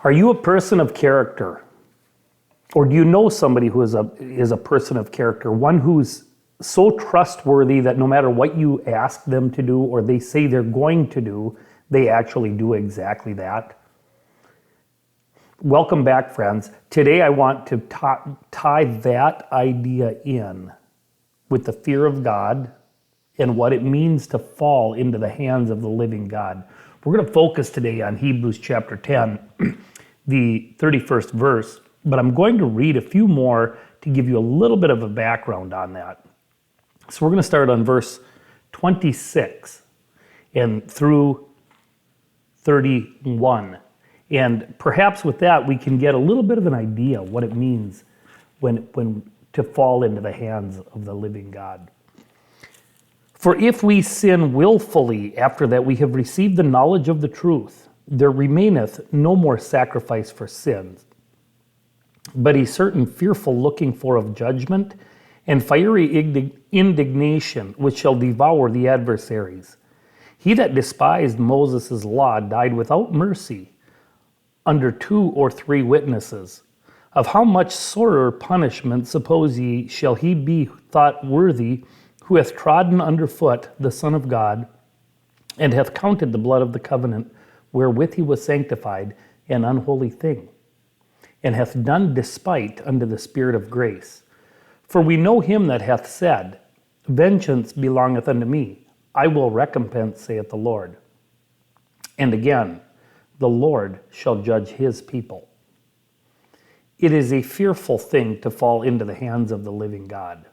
Are you a person of character? Or do you know somebody who is a person of character? One who's so trustworthy that no matter what you ask them to do or they say they're going to do, they actually do exactly that? Welcome back, friends. Today I want to tie that idea in with the fear of God and what it means to fall into the hands of the living God. We're going to focus today on Hebrews chapter 10, the 31st verse, but I'm going to read a few more to give you a little bit of a background on that. So we're going to start on verse 26 and through 31. And perhaps with that, we can get a little bit of an idea what it means when to fall into the hands of the living God. For if we sin willfully after that we have received the knowledge of the truth, there remaineth no more sacrifice for sins, but a certain fearful looking for of judgment and fiery indignation which shall devour the adversaries. He that despised Moses' law died without mercy under 2 or 3 witnesses. Of how much sorer punishment, suppose ye, shall he be thought worthy, who hath trodden under foot the Son of God, and hath counted the blood of the covenant wherewith he was sanctified an unholy thing, and hath done despite unto the Spirit of grace? For we know him that hath said, Vengeance belongeth unto me, I will recompense, saith the Lord. And again, the Lord shall judge his people. It is a fearful thing to fall into the hands of the living God.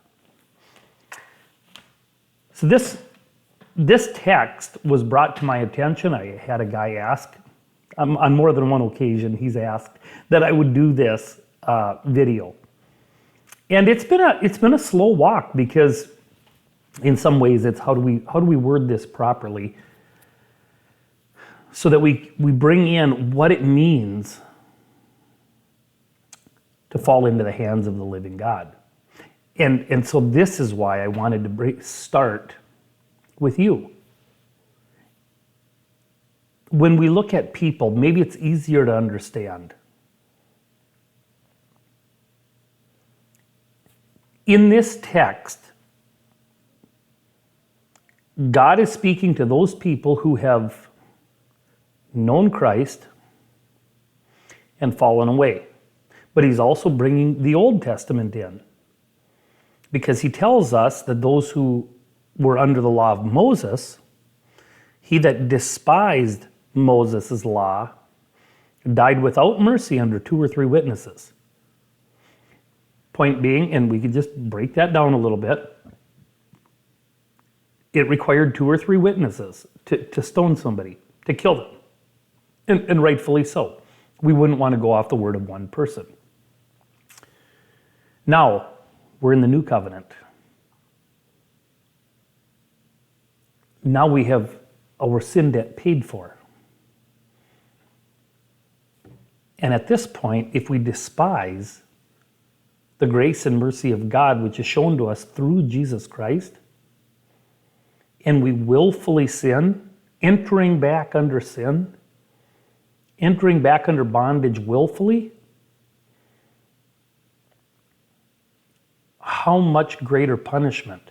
So this text was brought to my attention. I had a guy ask, on more than one occasion, he's asked that I would do this video. And it's been a slow walk because in some ways it's how do we word this properly so that we bring in what it means to fall into the hands of the living God. And so this is why I wanted to start with you. When we look at people, maybe it's easier to understand. In this text, God is speaking to those people who have known Christ and fallen away. But he's also bringing the Old Testament in, because he tells us that those who were under the law of Moses, he that despised Moses' law died without mercy under 2 or 3 witnesses. Point being, and we could just break that down a little bit, it required 2 or 3 witnesses to stone somebody, to kill them, and rightfully so. We wouldn't want to go off the word of one person. Now, we're in the new covenant. Now we have our sin debt paid for. And at this point, if we despise the grace and mercy of God, which is shown to us through Jesus Christ, and we willfully sin, entering back under sin, entering back under bondage willfully, how much greater punishment?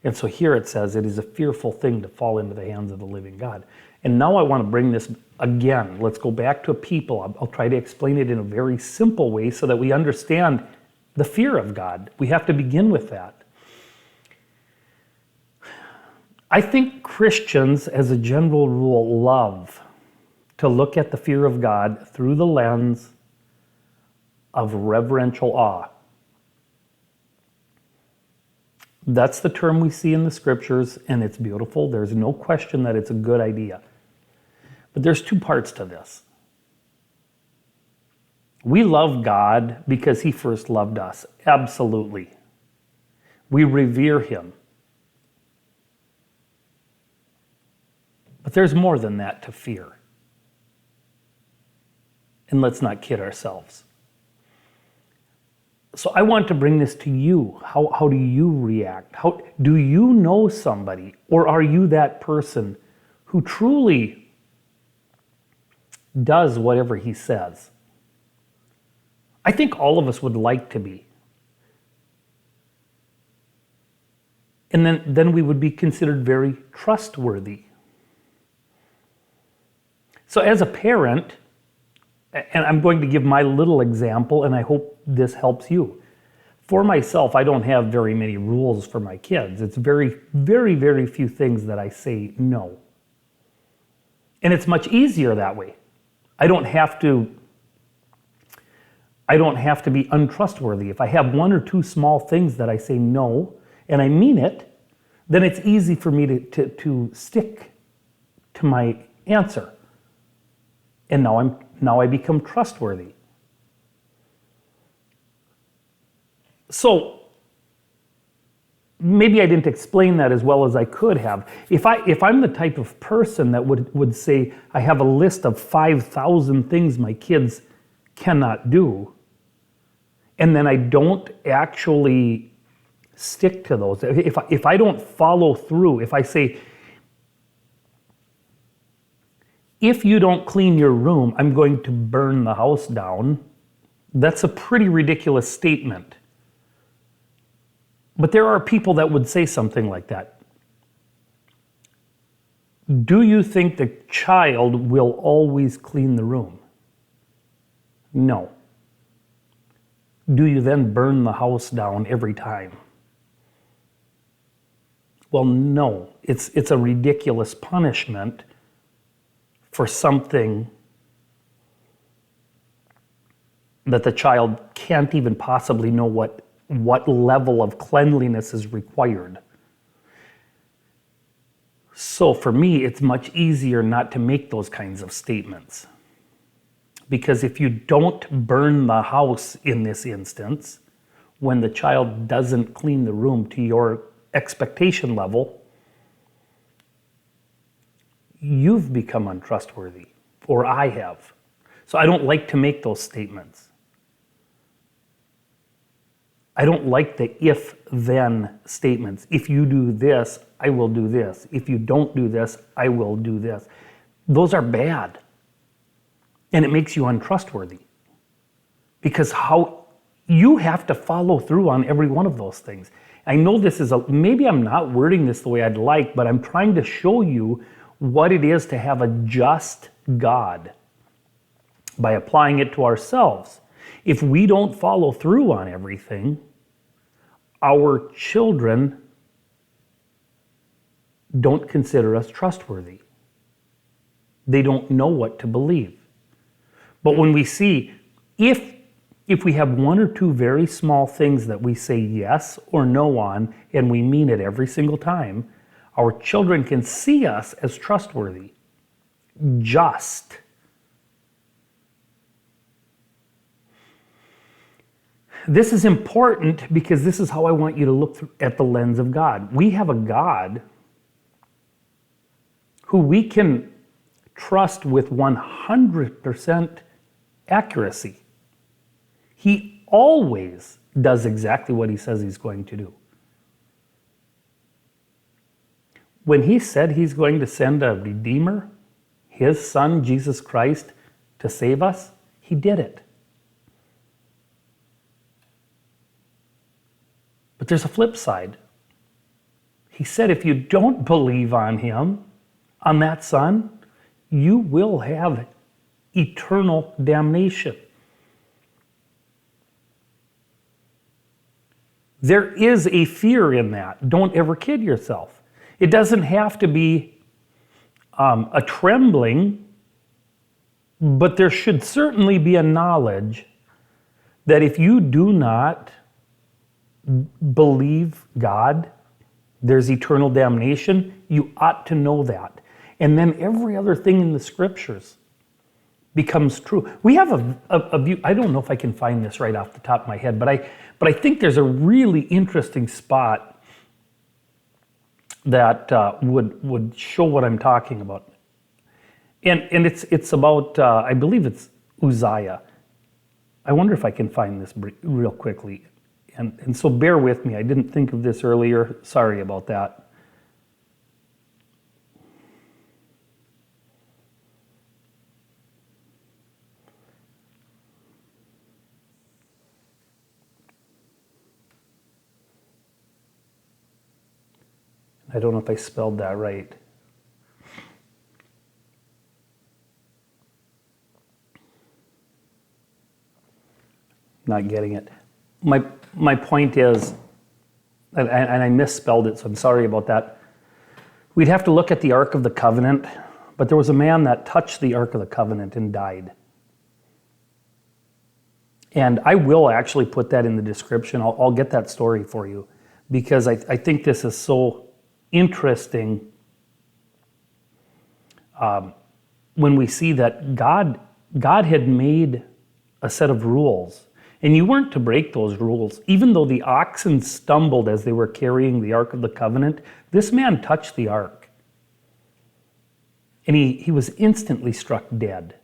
And so here it says it is a fearful thing to fall into the hands of the living God. And now I want to bring this again. Let's go back to a people. I'll try to explain it in a very simple way so that we understand the fear of God. We have to begin with that. I think Christians, as a general rule, love to look at the fear of God through the lens of reverential awe. That's the term we see in the scriptures, and it's beautiful. There's no question that it's a good idea. But there's 2 parts to this. We love God because he first loved us. Absolutely. We revere him. But there's more than that to fear. And let's not kid ourselves. So I want to bring this to you. How do you react? How do you know somebody, or are you that person who truly does whatever he says. I think all of us would like to be. And then we would be considered very trustworthy. So as a parent, and I'm going to give my little example, and I hope this helps you. For myself, I don't have very many rules for my kids. It's very, very, very few things that I say no. And it's much easier that way. I don't have to be untrustworthy. If I have one or two small things that I say no, and I mean it, then it's easy for me to stick to my answer. And now I become trustworthy. So maybe I didn't explain that as well as I could have. If I'm the type of person that would say I have a list of 5,000 things my kids cannot do, and then I don't actually stick to those, if I don't follow through, if I say, if you don't clean your room, I'm going to burn the house down, that's a pretty ridiculous statement. But there are people that would say something like that. Do you think the child will always clean the room? No. Do you then burn the house down every time? Well, no. It's a ridiculous punishment for something that the child can't even possibly know what level of cleanliness is required. So for me, it's much easier not to make those kinds of statements. Because if you don't burn the house in this instance, when the child doesn't clean the room to your expectation level, you've become untrustworthy, or I have. So I don't like to make those statements. I don't like the if-then statements. If you do this, I will do this. If you don't do this, I will do this. Those are bad. And it makes you untrustworthy. Because you have to follow through on every one of those things. I know this is maybe I'm not wording this the way I'd like, but I'm trying to show you what it is to have a just God by applying it to ourselves. If we don't follow through on everything, our children don't consider us trustworthy. They don't know what to believe. But when we see, if we have one or two very small things that we say yes or no on, and we mean it every single time, our children can see us as trustworthy, just. This is important because this is how I want you to look at the lens of God. We have a God who we can trust with 100% accuracy. He always does exactly what he says he's going to do. When he said he's going to send a Redeemer, his Son, Jesus Christ, to save us, he did it. But there's a flip side. He said if you don't believe on him, on that Son, you will have eternal damnation. There is a fear in that. Don't ever kid yourself. It doesn't have to be a trembling, but there should certainly be a knowledge that if you do not believe God, there's eternal damnation. You ought to know that. And then every other thing in the scriptures becomes true. We have a view. I don't know if I can find this right off the top of my head, but I think there's a really interesting spot that would show what I'm talking about. And it's about, I believe it's Uzziah. I wonder if I can find this real quickly. And so bear with me. I didn't think of this earlier. Sorry about that. I don't know if I spelled that right. Not getting it. My point is, and I misspelled it, so I'm sorry about that. We'd have to look at the Ark of the Covenant, but there was a man that touched the Ark of the Covenant and died. And I will actually put that in the description. I'll get that story for you, because I think this is so interesting when we see that God had made a set of rules, and you weren't to break those rules. Even though the oxen stumbled as they were carrying the Ark of the Covenant, this man touched the Ark, and he was instantly struck dead.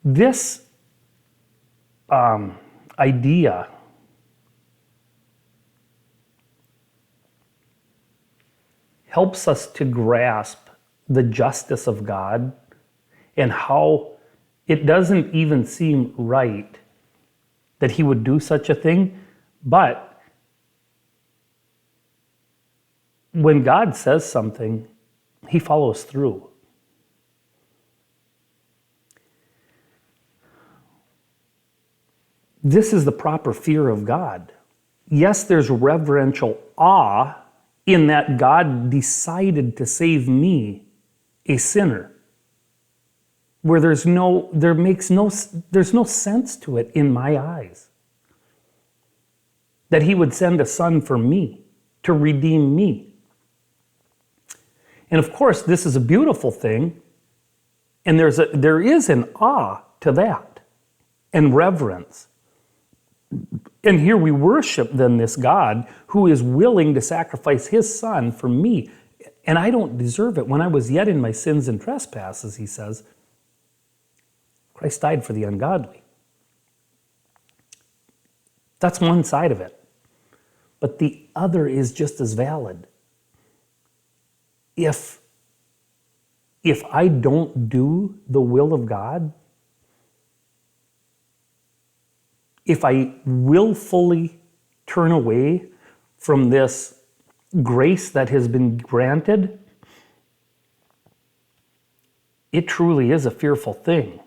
This idea helps us to grasp the justice of God and how it doesn't even seem right that he would do such a thing. But when God says something, he follows through. This is the proper fear of God. Yes, there's reverential awe in that God decided to save me, a sinner, where there's no sense to it in my eyes. That he would send a son for me, to redeem me. And of course, this is a beautiful thing, and there is an awe to that, and reverence. And here we worship then this God who is willing to sacrifice his son for me. And I don't deserve it. When I was yet in my sins and trespasses, he says, Christ died for the ungodly. That's one side of it. But the other is just as valid. If I don't do the will of God, if I willfully turn away from this grace that has been granted, it truly is a fearful thing.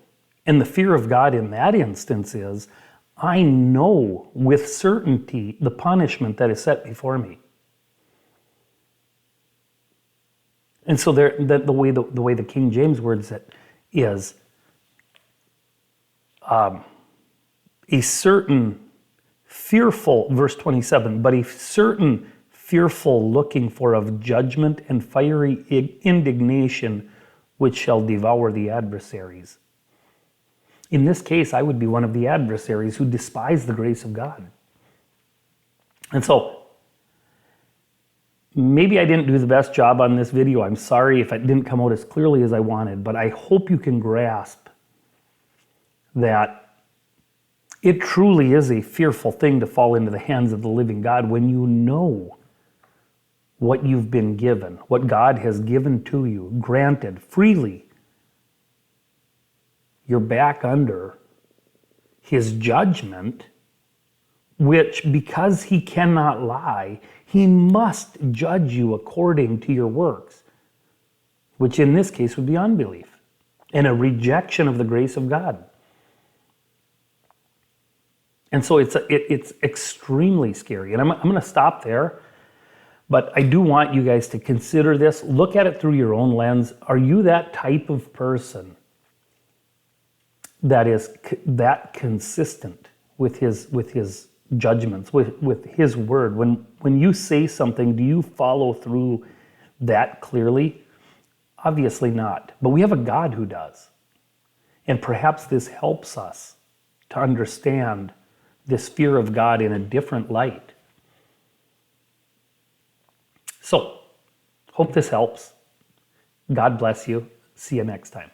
And the fear of God in that instance is, I know with certainty the punishment that is set before me. And so the way the King James words it is, a certain fearful, verse 27, but a certain fearful looking for of judgment and fiery indignation which shall devour the adversaries. In this case, I would be one of the adversaries who despise the grace of God. And so, maybe I didn't do the best job on this video. I'm sorry if it didn't come out as clearly as I wanted, but I hope you can grasp that it truly is a fearful thing to fall into the hands of the living God when you know what you've been given, what God has given to you, granted freely. You're back under his judgment, which, because he cannot lie, he must judge you according to your works, which in this case would be unbelief and a rejection of the grace of God. And so it's extremely scary. And I'm going to stop there, but I do want you guys to consider this. Look at it through your own lens. Are you that type of person that is that consistent with his judgments, with his word? When you say something, do you follow through that clearly? Obviously not. But we have a God who does. And perhaps this helps us to understand this fear of God in a different light. So, hope this helps. God bless you. See you next time.